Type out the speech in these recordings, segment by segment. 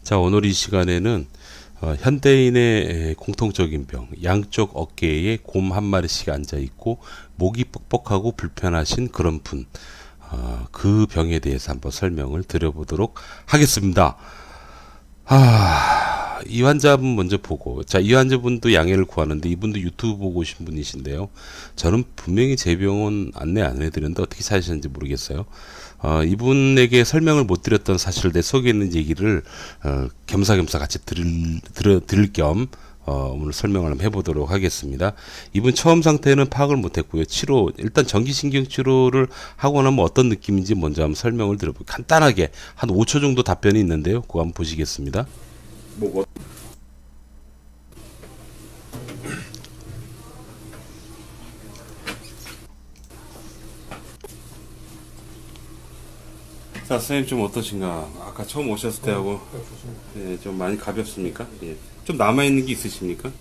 자, 오늘 이 시간에는 현대인의 공통적인 병, 양쪽 어깨에 곰 한 마리씩 앉아 있고 목이 뻑뻑하고 불편하신 그런 분, 그 병에 대해서 한번 설명을 드려보도록 하겠습니다. 이 환자분 먼저 보고, 자, 이 환자분도 양해를 구하는데 이분도 유튜브 보고 오신 분이신데요. 저는 분명히 제 병원 안내 안 해드렸는데 어떻게 사셨는지 모르겠어요. 이분에게 설명을 못 드렸던 사실을 내 속에 있는 얘기를 겸사겸사 같이 들을 겸 오늘 설명을 한번 해보도록 하겠습니다. 이분 처음 상태는 파악을 못했고요. 치료, 일단 전기신경 치료를 하고 나면 어떤 느낌인지 먼저 한번 설명을 드려볼게요. 간단하게 한 5초 정도 답변이 있는데요. 그거 한번 보시겠습니다. 자, 선생님 좀 어떠신가? 아까 처음 오셨을 때하고 좀 많이 가볍습니까? 예. 좀 남아있는 게 있으십니까?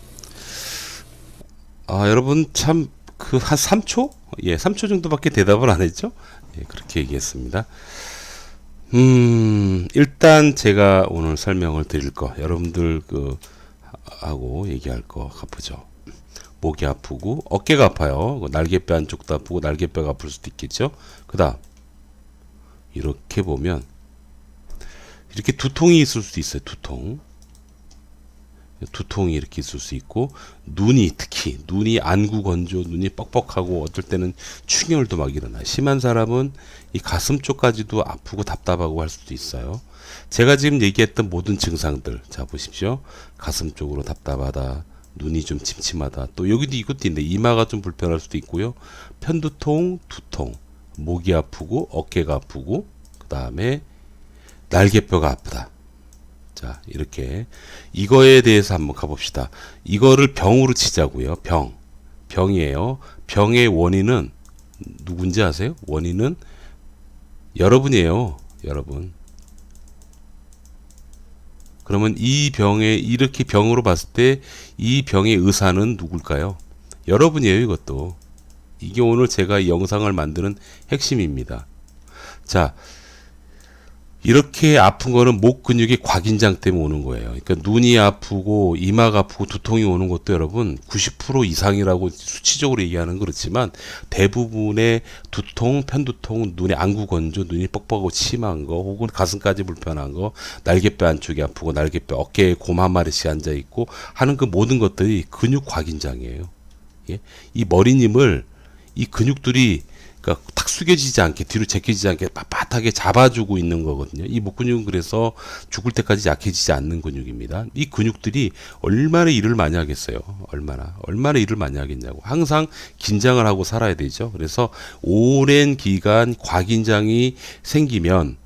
여러분 참 그 한 3초? 예, 3초 정도밖에 대답을 안 했죠? 예, 그렇게 얘기했습니다. 일단 제가 오늘 설명을 드릴 거, 여러분들 하고 얘기할 거 가보죠. 목이 아프고 어깨가 아파요. 날개뼈 안쪽도 아프고 날개뼈가 아플 수도 있겠죠. 그 다음 이렇게 보면 이렇게 두통이 있을 수도 있어요. 두통이 이렇게 있을 수 있고, 특히 눈이 안구 건조, 눈이 뻑뻑하고 어떨 때는 충혈도 막 일어나요. 심한 사람은 이 가슴 쪽까지도 아프고 답답하고 할 수도 있어요. 제가 지금 얘기했던 모든 증상들, 자 보십시오. 가슴 쪽으로 답답하다, 눈이 좀 침침하다, 또 여기도 이것도 있는데 이마가 좀 불편할 수도 있고요. 편두통, 두통, 목이 아프고 어깨가 아프고, 그 다음에 날개뼈가 아프다. 자, 이렇게 이거에 대해서 한번 가봅시다. 이거를 병으로 치자고요. 병이에요. 병의 원인은 누군지 아세요? 원인은 여러분이에요. 여러분. 그러면 이 병에, 이렇게 병으로 봤을 때 이 병의 의사는 누굴까요? 여러분이에요. 이것도. 이게 오늘 제가 이 영상을 만드는 핵심입니다. 자, 이렇게 아픈 거는 목 근육의 과긴장 때문에 오는 거예요. 그러니까 눈이 아프고 이마가 아프고 두통이 오는 것도 여러분 90% 이상이라고 수치적으로 얘기하는 그렇지만 대부분의 두통, 편두통, 눈의 안구 건조, 눈이 뻑뻑하고 침한 거, 혹은 가슴까지 불편한 거, 날개뼈 안쪽이 아프고 날개뼈 어깨에 곰 한 마리씩 앉아 있고 하는 그 모든 것들이 근육 과긴장이에요. 예? 이 머리님을 이 근육들이 그러니까 탁 숙여지지 않게, 뒤로 제껴지지 않게 빳빳하게 잡아주고 있는 거거든요. 이 목 근육은 그래서 죽을 때까지 약해지지 않는 근육입니다. 이 근육들이 얼마나 일을 많이 하겠어요. 얼마나 일을 많이 하겠냐고. 항상 긴장을 하고 살아야 되죠. 그래서 오랜 기간 과긴장이 생기면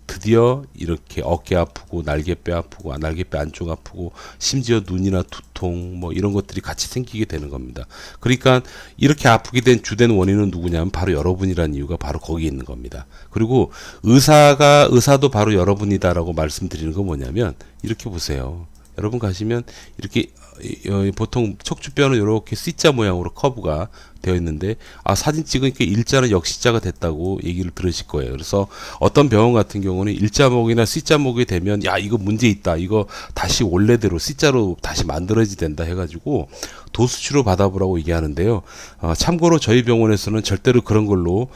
드디어 이렇게 어깨 아프고 날개뼈 아프고 날개뼈 안쪽 아프고 심지어 눈이나 두통 뭐 이런 것들이 같이 생기게 되는 겁니다. 그러니까 이렇게 아프게 된 주된 원인은 누구냐면 바로 여러분이라는 이유가 바로 거기에 있는 겁니다. 그리고 의사도 바로 여러분이다라고 말씀드리는 건 뭐냐면 이렇게 보세요. 여러분 가시면 이렇게 보통 척추뼈는 이렇게 C자 모양으로 커브가 되어 있는데 사진 찍으니까 일자는 역시자가 됐다고 얘기를 들으실 거예요. 그래서 어떤 병원 같은 경우는 일자목이나 C자목이 되면 야 이거 문제 있다, 이거 다시 원래대로 C자로 다시 만들어야지 된다 해가지고 도수치료 받아보라고 얘기하는데요. 참고로 저희 병원에서는 절대로 그런 걸로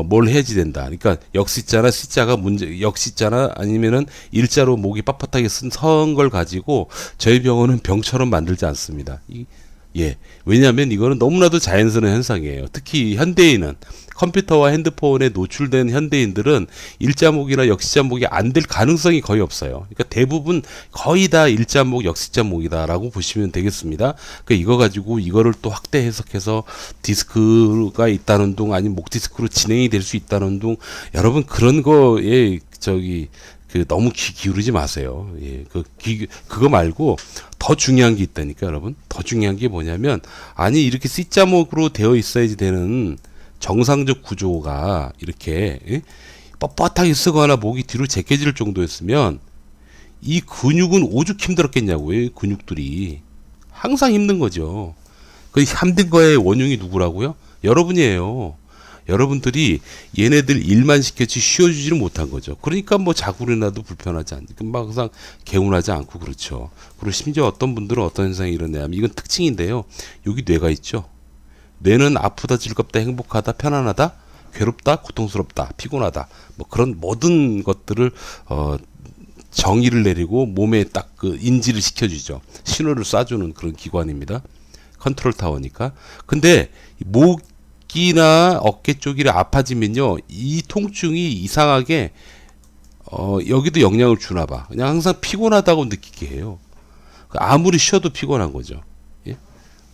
뭘 해야지 된다. 그러니까 역시자나 C자가 역시자나 아니면은 일자로 목이 빳빳하게 선 걸 가지고 저희 병원은 병처럼 만들지 않습니다. 왜냐하면 이거는 너무나도 자연스러운 현상이에요. 특히 현대인은 컴퓨터와 핸드폰에 노출된 현대인들은 일자목이나 역시자목이 안 될 가능성이 거의 없어요. 그러니까 대부분 거의 다 일자목, 역시자목이다라고 보시면 되겠습니다. 그러니까 이거 가지고 이거를 또 확대 해석해서 디스크가 있다는 둥, 아니면 목 디스크로 진행이 될 수 있다는 둥, 여러분 그런 거에 너무 귀 기울이지 마세요. 그거 말고 더 중요한 게 있다니까, 여러분. 더 중요한 게 뭐냐면, 이렇게 C자목으로 되어 있어야지 되는 정상적 구조가 이렇게 뻣뻣하게 쓰거나 목이 뒤로 제껴질 정도였으면 이 근육은 오죽 힘들었겠냐고요. 이 근육들이 항상 힘든 거죠. 그 힘든 거의 원흉이 누구라고요? 여러분이에요. 여러분들이 얘네들 일만 시켰지 쉬어주지를 못한 거죠. 그러니까 뭐 자국이 나도 불편하지 않고 막 항상 개운하지 않고 그렇죠. 그리고 심지어 어떤 분들은 어떤 현상이 일어나냐면 이건 특징인데요. 여기 뇌가 있죠. 뇌는 아프다, 즐겁다, 행복하다, 편안하다, 괴롭다, 고통스럽다, 피곤하다, 뭐 그런 모든 것들을 정의를 내리고 몸에 딱 그 인지를 시켜주죠. 신호를 쏴주는 그런 기관입니다. 컨트롤 타워니까. 근데 목이나 어깨 쪽이 아파지면요, 이 통증이 이상하게 여기도 영향을 주나 봐. 그냥 항상 피곤하다고 느끼게 해요. 아무리 쉬어도 피곤한 거죠. 예?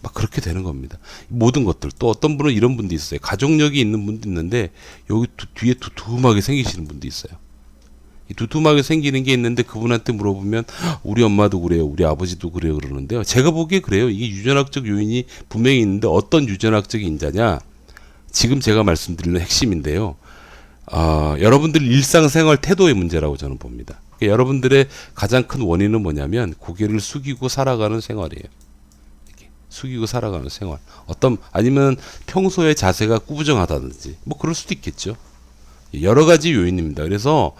막 그렇게 되는 겁니다. 모든 것들. 또 어떤 분은 이런 분도 있어요. 가족력이 있는 분도 있는데 여기 뒤에 두툼하게 생기시는 분도 있어요. 두툼하게 생기는 게 있는데 그분한테 물어보면 우리 엄마도 그래요, 우리 아버지도 그래요 그러는데요. 제가 보기에 그래요. 이게 유전학적 요인이 분명히 있는데 어떤 유전학적 인자냐? 지금 제가 말씀드리는 핵심인데요. 여러분들 일상생활 태도의 문제라고 저는 봅니다. 그러니까 여러분들의 가장 큰 원인은 뭐냐면 고개를 숙이고 살아가는 생활이에요. 이렇게 숙이고 살아가는 생활. 아니면 평소에 자세가 꾸부정하다든지 뭐 그럴 수도 있겠죠. 여러 가지 요인입니다. 그래서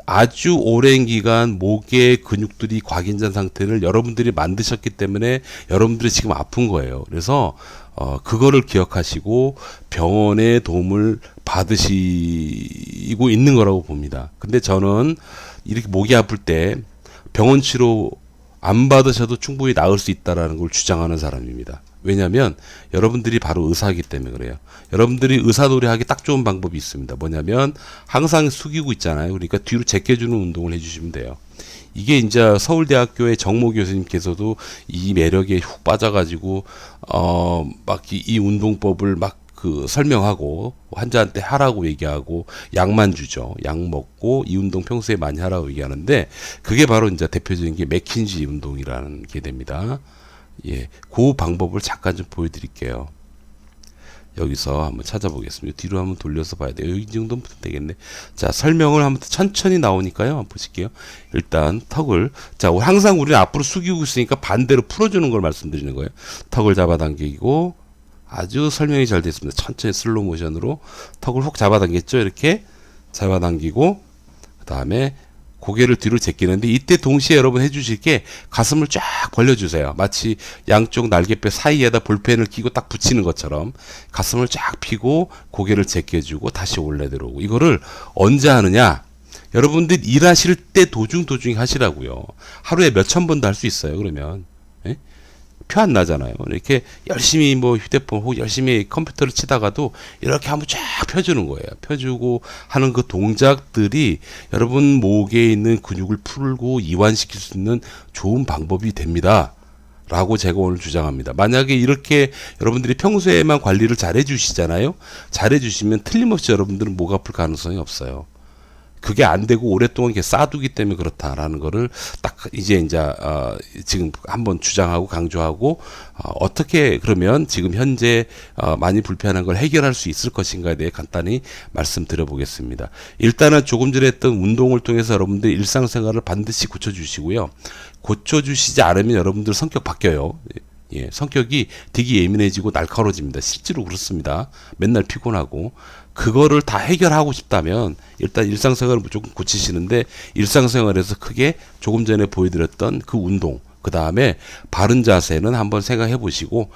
아주 오랜 기간 목의 근육들이 과긴장 상태를 여러분들이 만드셨기 때문에 여러분들이 지금 아픈 거예요. 그래서 그거를 기억하시고 병원의 도움을 받으시고 있는 거라고 봅니다. 근데 저는 이렇게 목이 아플 때 병원 치료 안 받으셔도 충분히 나을 수 있다라는 걸 주장하는 사람입니다. 왜냐하면 여러분들이 바로 의사이기 때문에 그래요. 여러분들이 의사놀이하기 딱 좋은 방법이 있습니다. 뭐냐면 항상 숙이고 있잖아요. 그러니까 뒤로 제껴주는 운동을 해주시면 돼요. 이게 이제 서울대학교의 정모 교수님께서도 이 매력에 훅 빠져가지고 막 이 운동법을 막 그 설명하고 환자한테 하라고 얘기하고 약만 주죠. 약 먹고 이 운동 평소에 많이 하라고 얘기하는데 그게 바로 이제 대표적인 게 맥킨지 운동이라는 게 됩니다. 예, 그 방법을 잠깐 좀 보여드릴게요. 여기서 한번 찾아보겠습니다. 뒤로 한번 돌려서 봐야 돼요. 이 정도면 되겠네. 자, 설명을 한번 천천히 나오니까요. 한번 보실게요. 일단 턱을, 자, 항상 우리는 앞으로 숙이고 있으니까 반대로 풀어주는 걸 말씀드리는 거예요. 턱을 잡아당기고 아주 설명이 잘 됐습니다. 천천히 슬로우 모션으로 턱을 훅 잡아당겼죠. 이렇게 잡아당기고 그 다음에 고개를 뒤로 제끼는데 이때 동시에 여러분 해주실 게 가슴을 쫙 벌려주세요. 마치 양쪽 날개뼈 사이에다 볼펜을 끼고 딱 붙이는 것처럼 가슴을 쫙 펴고 고개를 제껴주고 다시 올려 들어오고. 이거를 언제 하느냐? 여러분들 일하실 때 도중 하시라고요. 하루에 몇천 번도 할 수 있어요. 그러면 예? 표 안 나잖아요. 이렇게 열심히 뭐 휴대폰 혹은 열심히 컴퓨터를 치다가도 이렇게 한번 쫙 펴주는 거예요. 펴주고 하는 그 동작들이 여러분 목에 있는 근육을 풀고 이완시킬 수 있는 좋은 방법이 됩니다. 라고 제가 오늘 주장합니다. 만약에 이렇게 여러분들이 평소에만 관리를 잘 해주시잖아요. 잘 해주시면 틀림없이 여러분들은 목 아플 가능성이 없어요. 그게 안 되고 오랫동안 이렇게 쌓아두기 때문에 그렇다라는 거를 딱 이제 지금 한번 주장하고 강조하고 어떻게 그러면 지금 현재 많이 불편한 걸 해결할 수 있을 것인가에 대해 간단히 말씀드려 보겠습니다. 일단은 조금 전에 했던 운동을 통해서 여러분들 일상생활을 반드시 고쳐주시고요. 고쳐주시지 않으면 여러분들 성격 바뀌어요. 예, 성격이 되게 예민해지고 날카로워집니다. 실제로 그렇습니다. 맨날 피곤하고. 그거를 다 해결하고 싶다면 일단 일상생활을 무조건 고치시는데 일상생활에서 크게 조금 전에 보여드렸던 그 운동, 그 다음에 바른 자세는 한번 생각해 보시고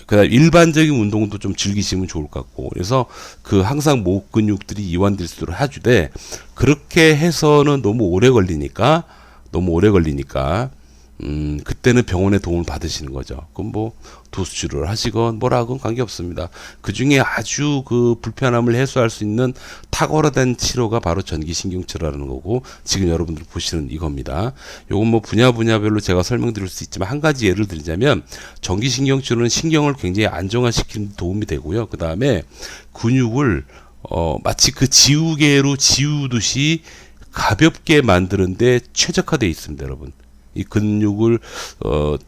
그다음 일반적인 운동도 좀 즐기시면 좋을 것 같고 그래서 그 항상 목 근육들이 이완될 수 있도록 해주되 그렇게 해서는 너무 오래 걸리니까 그때는 병원의 도움을 받으시는 거죠. 그럼 뭐 도수치료를 하시건 뭐라건 관계없습니다. 그 중에 아주 그 불편함을 해소할 수 있는 탁월한 치료가 바로 전기신경치료라는 거고 지금 여러분들 보시는 이겁니다. 요건 뭐 분야별로 제가 설명드릴 수 있지만 한 가지 예를 들자면 전기신경치료는 신경을 굉장히 안정화시키는 데 도움이 되고요. 그 다음에 근육을 마치 그 지우개로 지우듯이 가볍게 만드는데 최적화되어 있습니다, 여러분. 이 근육을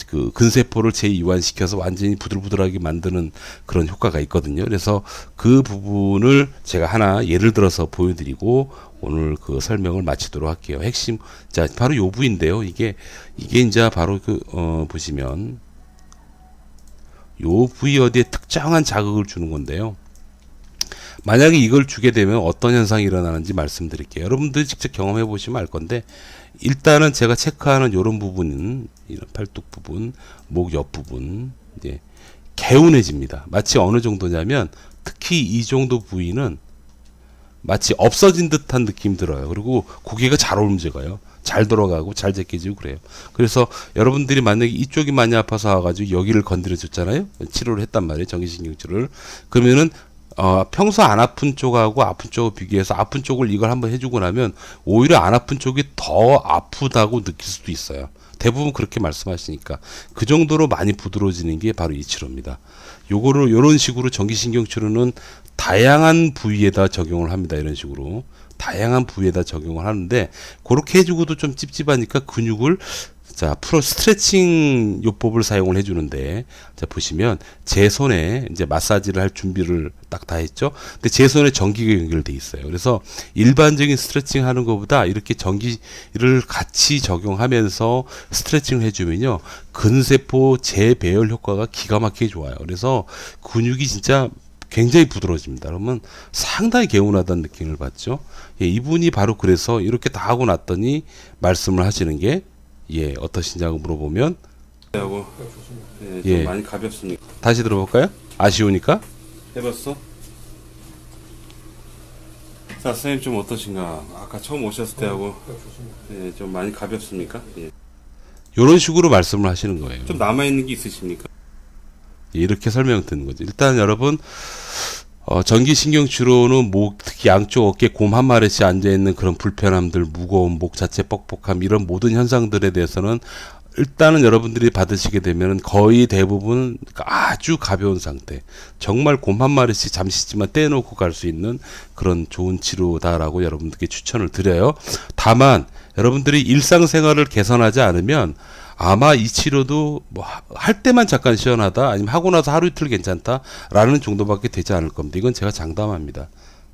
그 근세포를 재이완시켜서 완전히 부들부들하게 만드는 그런 효과가 있거든요. 그래서 그 부분을 제가 하나 예를 들어서 보여드리고 오늘 그 설명을 마치도록 할게요. 핵심 자 바로 요 부인데요. 이게 이제 바로 보시면 요 부위 어디에 특정한 자극을 주는 건데요. 만약에 이걸 주게 되면 어떤 현상이 일어나는지 말씀드릴게요. 여러분들이 직접 경험해 보시면 알 건데, 일단은 제가 체크하는 이런 부분은, 이런 팔뚝 부분, 목 옆 부분, 이제 개운해집니다. 마치 어느 정도냐면, 특히 이 정도 부위는 마치 없어진 듯한 느낌이 들어요. 그리고 고개가 잘 움직여요. 잘 돌아가고 잘 제껴지고 그래요. 그래서 여러분들이 만약에 이쪽이 많이 아파서 와가지고 여기를 건드려 줬잖아요. 치료를 했단 말이에요. 전기신경치료를. 그러면은 평소 안 아픈 쪽하고 아픈 쪽을 비교해서 아픈 쪽을 이걸 한번 해주고 나면 오히려 안 아픈 쪽이 더 아프다고 느낄 수도 있어요. 대부분 그렇게 말씀하시니까 그 정도로 많이 부드러워지는 게 바로 이 치료입니다. 요거를 요런 식으로 전기신경 치료는 다양한 부위에다 적용을 합니다. 이런 식으로 다양한 부위에다 적용을 하는데, 그렇게 해주고도 좀 찝찝하니까 근육을 자 풀어 스트레칭 요법을 사용을 해주는데, 자 보시면 제 손에 이제 마사지를 할 준비를 딱 다 했죠. 근데 제 손에 전기가 연결돼 있어요. 그래서 일반적인 스트레칭 하는 것보다 이렇게 전기를 같이 적용하면서 스트레칭을 해주면요, 근세포 재배열 효과가 기가 막히게 좋아요. 그래서 근육이 진짜 굉장히 부드러워집니다. 그러면 상당히 개운하다는 느낌을 받죠. 예, 이분이 바로 그래서 이렇게 다 하고 났더니 말씀을 하시는 게, 예, 어떠시냐고 물어보면, 하고 예, 좀 예. 많이 가볍습니까? 다시 들어볼까요? 아쉬우니까. 해봤어? 자, 선생님 좀 어떠신가? 아까 처음 오셨을 때하고 예, 좀 많이 가볍습니까? 예. 이런 식으로 말씀을 하시는 거예요. 좀 남아있는 게 있으십니까? 예, 이렇게 설명 드는 거죠. 일단 여러분, 전기신경치료는 목, 특히 양쪽 어깨 곰 한 마리씩 앉아있는 그런 불편함들, 무거움, 목 자체 뻑뻑함, 이런 모든 현상들에 대해서는 일단은 여러분들이 받으시게 되면 거의 대부분 아주 가벼운 상태, 정말 곰 한 마리씩 잠시지만 떼놓고 갈 수 있는 그런 좋은 치료다라고 여러분들께 추천을 드려요. 다만 여러분들이 일상생활을 개선하지 않으면 아마 이 치료도 뭐 할 때만 잠깐 시원하다, 아니면 하고 나서 하루 이틀 괜찮다라는 정도밖에 되지 않을 겁니다. 이건 제가 장담합니다.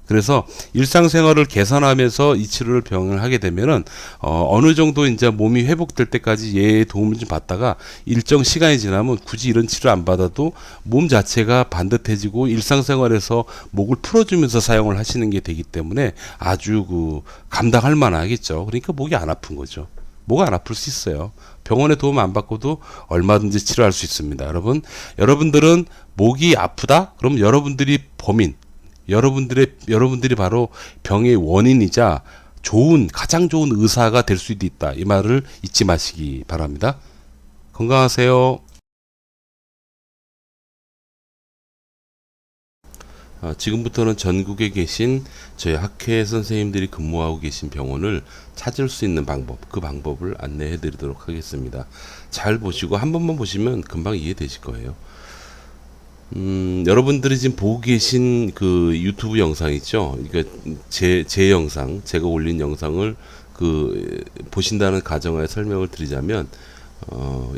그래서 일상생활을 개선하면서 이 치료를 병행을 하게 되면은 어느 정도 이제 몸이 회복될 때까지 얘의 도움을 좀 받다가 일정 시간이 지나면 굳이 이런 치료 안 받아도 몸 자체가 반듯해지고 일상생활에서 목을 풀어주면서 사용을 하시는 게 되기 때문에 아주 감당할 만하겠죠. 그러니까 목이 안 아픈 거죠. 목 안 아플 수 있어요. 병원의 도움 안 받고도 얼마든지 치료할 수 있습니다. 여러분들은 목이 아프다? 그럼 여러분들이 범인, 여러분들이 바로 병의 원인이자 가장 좋은 의사가 될 수도 있다. 이 말을 잊지 마시기 바랍니다. 건강하세요. 지금부터는 전국에 계신 저희 학회 선생님들이 근무하고 계신 병원을 찾을 수 있는 방법, 그 방법을 안내해 드리도록 하겠습니다. 잘 보시고 한 번만 보시면 금방 이해되실 거예요. 여러분들이 지금 보고 계신 그 유튜브 영상 있죠? 그러니까 제 영상, 제가 올린 영상을 보신다는 가정하에 설명을 드리자면,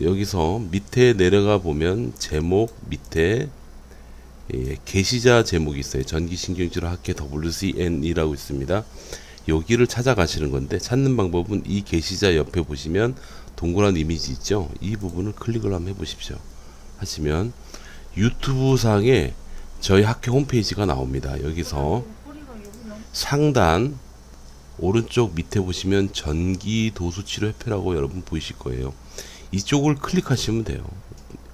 여기서 밑에 내려가 보면 제목 밑에 게시자 제목이 있어요. 전기신경치료 학회 WCN이라고 있습니다. 여기를 찾아가시는 건데, 찾는 방법은 이 게시자 옆에 보시면 동그란 이미지 있죠? 이 부분을 클릭을 한번 해보십시오. 하시면 유튜브 상에 저희 학회 홈페이지가 나옵니다. 여기서 상단 오른쪽 밑에 보시면 전기도수치료협회라고 여러분 보이실 거예요. 이쪽을 클릭하시면 돼요.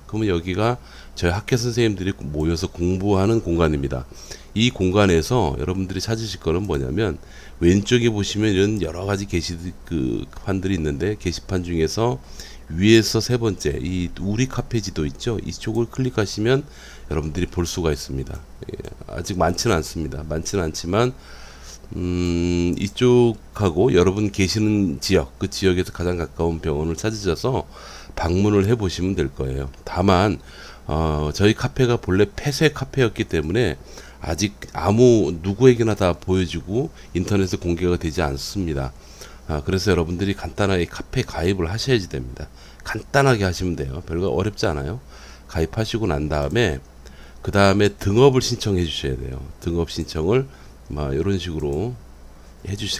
그러면 여기가 저희 학교 선생님들이 모여서 공부하는 공간입니다. 이 공간에서 여러분들이 찾으실 거는 뭐냐면, 왼쪽에 보시면 이런 여러 가지 게시판들이 있는데, 게시판 중에서 위에서 세 번째 이 우리 카페 지도 있죠? 이쪽을 클릭하시면 여러분들이 볼 수가 있습니다. 아직 많지는 않습니다. 많지는 않지만 이쪽하고 여러분 계시는 지역, 그 지역에서 가장 가까운 병원을 찾으셔서 방문을 해 보시면 될 거예요. 다만 저희 카페가 본래 폐쇄 카페였기 때문에 아직 누구에게나 다 보여지고 인터넷에 공개가 되지 않습니다. 그래서 여러분들이 간단하게 카페 가입을 하셔야지 됩니다. 간단하게 하시면 돼요. 별거 어렵지 않아요. 가입하시고 난 다음에 그 다음에 등업을 신청해 주셔야 돼요. 등업 신청을 이런 식으로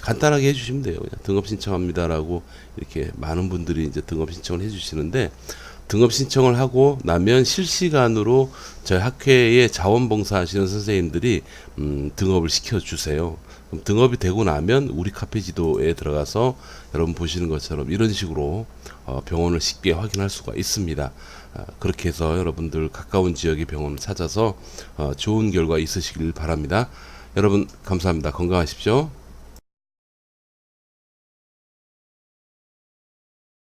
간단하게 해주시면 돼요. 그냥 등업 신청합니다라고 이렇게 많은 분들이 이제 등업 신청을 해주시는데, 등업 신청을 하고 나면 실시간으로 저희 학회에 자원봉사 하시는 선생님들이 등업을 시켜주세요. 그럼 등업이 되고 나면 우리 카페 지도에 들어가서 여러분 보시는 것처럼 이런 식으로 병원을 쉽게 확인할 수가 있습니다. 그렇게 해서 여러분들 가까운 지역의 병원을 찾아서 좋은 결과 있으시길 바랍니다. 여러분 감사합니다. 건강하십시오.